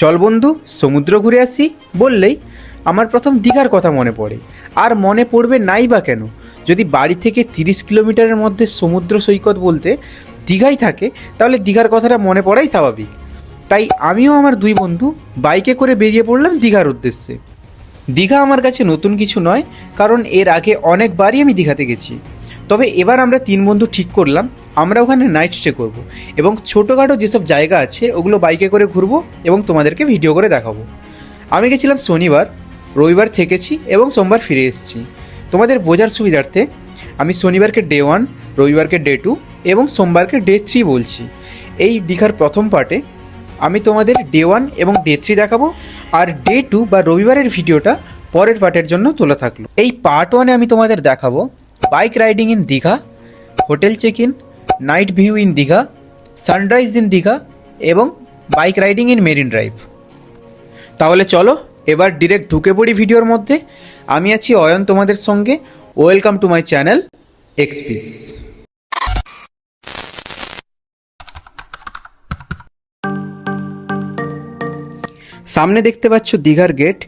চল বন্ধু সমুদ্র ঘুরে আসি বললেই আমার প্রথম দীঘার কথা মনে পড়ে। আর মনে পড়বে নাই বা কেন, যদি বাড়ি থেকে 30 কিলোমিটারের মধ্যে সমুদ্র সৈকত বলতে দীঘাই থাকে, তাহলে দীঘার কথাটা মনে পড়াই স্বাভাবিক। তাই আমিও আমার দুই বন্ধু বাইকে করে বেরিয়ে পড়লাম দীঘার উদ্দেশ্যে। দীঘা আমার কাছে নতুন কিছু নয়, কারণ এর আগে অনেকবারই আমি দীঘাতে গেছি। তবে এবার আমরা 3 বন্ধু ঠিক করলাম আমরা ওখানে নাইট স্টে করবো এবং ছোটোখাটো যেসব জায়গা আছে ওগুলো বাইকে করে ঘুরবো এবং তোমাদেরকে ভিডিও করে দেখাবো। আমি গেছিলাম শনিবার, রবিবার থেকেছি এবং সোমবার ফিরে এসেছি। তোমাদের বোঝার সুবিধার্থে আমি শনিবারকে ডে 1, রবিবারকে ডে 2 এবং সোমবারকে ডে 3 বলছি। এই দীঘার প্রথম পার্টে আমি তোমাদের ডে 1 এবং ডে 3 দেখাবো, আর ডে 2 বা রবিবারের ভিডিওটা পরের পার্টের জন্য তোলা থাকলো। এই পার্ট 1-এ আমি তোমাদের দেখাবো bike riding in Digha, hotel check in, night view in Digha, sunrise in Digha এবং bike riding in Marine Drive. তাহলে চলো এবার ডিরেক্ট ঢুকে পড়ি ভিডিওর মধ্যে। আমি আছি অয়ন তোমাদের সঙ্গে। ওয়েলকাম টু মাই চ্যানেল এক্সপিস। সামনে দেখতে পাচ্ছ দীঘার গেট।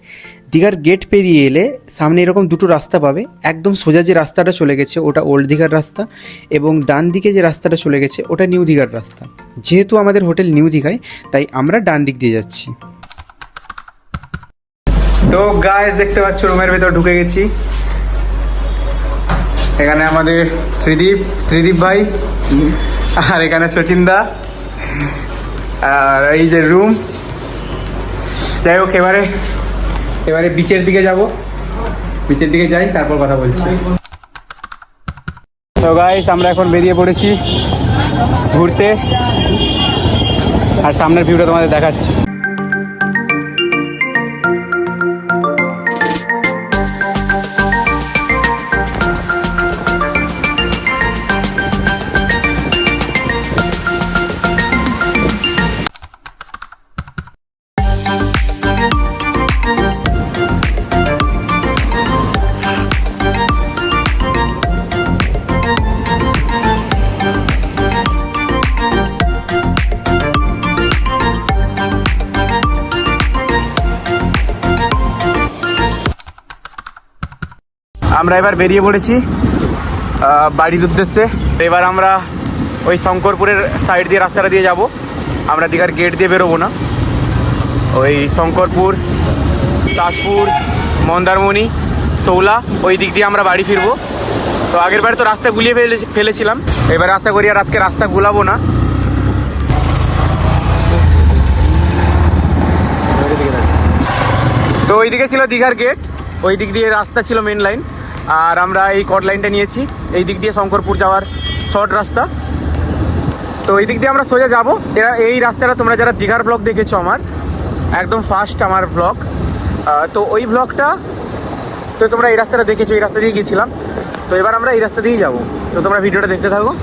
দীঘার গেট পেরিয়ে এলে সামনে এরকম দুটো রাস্তা পাবে। একদম সোজা যে রাস্তাটা চলে গেছে ওটা ওল্ড দীঘার রাস্তা, এবং ডান দিকে যে রাস্তাটা চলে গেছে ওটা নিউ দীঘার রাস্তা। যেহেতু আমাদের হোটেল নিউ দীঘায়, তাই আমরা ডান দিক দিয়ে যাচ্ছি। তো গাইস দেখতে পাচ্ছ রুমের ভেতর ঢুকে গেছি। এখানে আমাদের ত্রিদীপ ভাই, আর এখানে সচিনদা, আর এই যে রুম। যাই হোক, এবারে বিচের দিকে যাব। বিচের দিকে যাই, তারপর কথা বলছি। তো গাইস আমরা এখন বেরিয়ে পড়েছি ঘুরতে, আর সামনের ভিউটা তোমাদের দেখাচ্ছি। আমরা এবার বেরিয়ে পড়েছি বাড়ির উদ্দেশ্যে। এবার আমরা ওই শঙ্করপুরের সাইড দিয়ে রাস্তাটা দিয়ে যাব। আমরা দীঘার গেট দিয়ে বেরোবো না, ওই শঙ্করপুর, তাজপুর, মন্দারমণি, শৌলা ওই দিক দিয়ে আমরা বাড়ি ফিরবো। তো আগের বার তো রাস্তা গুলিয়ে ফেলেছিলাম, এবার আশা করি আর আজকে রাস্তা গুলাবো না। তো ওই দিকে ছিল দীঘার গেট, ওই দিক দিয়ে রাস্তা ছিল মেন লাইন, আর আমরা এই কট লাইনটা নিয়েছি। এই দিক দিয়ে শঙ্করপুর যাওয়ার শর্ট রাস্তা। তো এই দিক দিয়ে আমরা সোজা যাবো। এই রাস্তাটা তোমরা যারা দীঘার ব্লগ দেখেছো, আমার একদম ফার্স্ট আমার ব্লগ, তো ওই ব্লগটা তো তোমরা এই রাস্তাটা দেখেছো, এই রাস্তা দিয়ে গিয়েছিলাম। তো এবার আমরা এই রাস্তা দিয়েই যাবো। তো তোমরা ভিডিওটা দেখতে থাকো।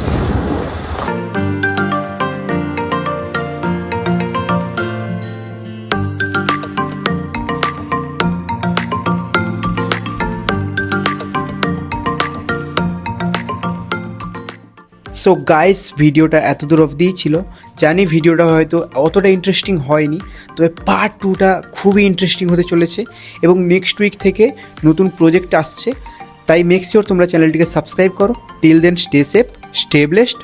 সো গাইস ভিডিওটা এত দূর অবধিই ছিল। জানি ভিডিওটা হয়তো অতটা ইন্টারেস্টিং হয়নি, তবে পার্ট 2টা খুবই ইন্টারেস্টিং হতে চলেছে এবং নেক্সট উইক থেকে নতুন প্রজেক্ট আসছে। তাই মেক শিওর তোমরা চ্যানেলটিকে সাবস্ক্রাইব করো। Till then stay safe, stay blessed.